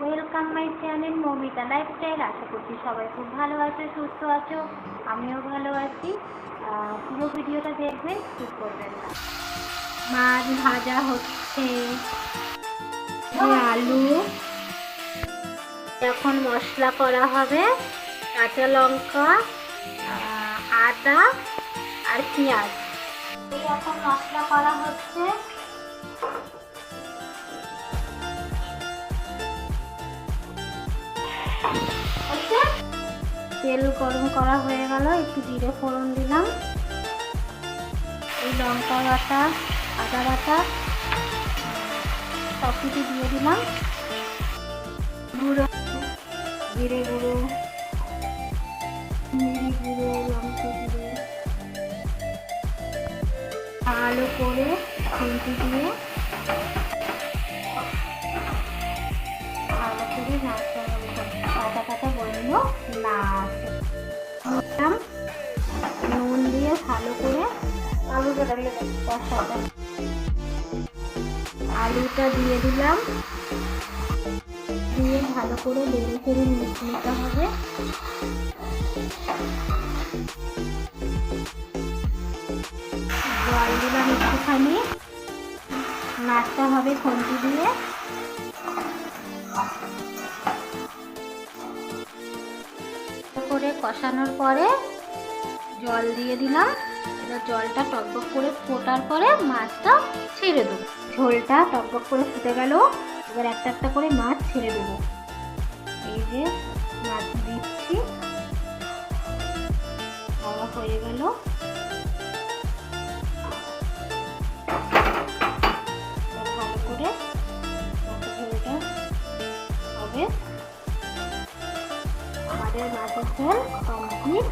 Welcome my channel Moumita lifestyle. আশা করছি সবাই খুব ভালো আছে, সুস্থ আছো, আমিও ভালো আছি। পুরো ভিডিওটা দেখবেন, স্কিপ করবেন না। মাছ ভাজা হচ্ছে, আলু, এখন মশলা করা হবে, কাঁচা লঙ্কা, আদা আর পেঁয়াজ। এখন মশলা করা হচ্ছে। তেল গরম করা হয়ে গেল, একটু জিরে ফোড়ন দিলাম, এই লঙ্কা বাটা, আদা বাটা সব কিছু দিয়ে দিলাম, গুঁড়ো জিরে গুঁড়ো, মিরি গুঁড়ো, লঙ্কা গুঁড়ো, ভালো করে খুন্তি দিয়ে ভালো করে নাড়তে হবে, কাঁচা কাঁচা গন্ধ না আসে। নুন দিয়ে ভালো করে আলুটা দিয়ে দিলাম, দিয়ে ভালো করে নেড়ে চেড়ে নিতে হবে। জল দিলাম একটুখানি, নাড়তে হবে খুন্তি দিয়ে। করে কষানোর পরে জল দিয়ে দিলাম। এবার জলটা টকবক করে ফোটার পরে মাছটা ছেড়ে দেবো। ঝোলটা টকবক করে ফুটে গেল, এবার একটা একটা করে মাছ ছেড়ে দেবো। এই যে মাছ দিচ্ছি, খাওয়া হয়ে গেল। ভালো করে ঝোলটা হবে। আমাদের মাছের ঝোল কমপ্লিট।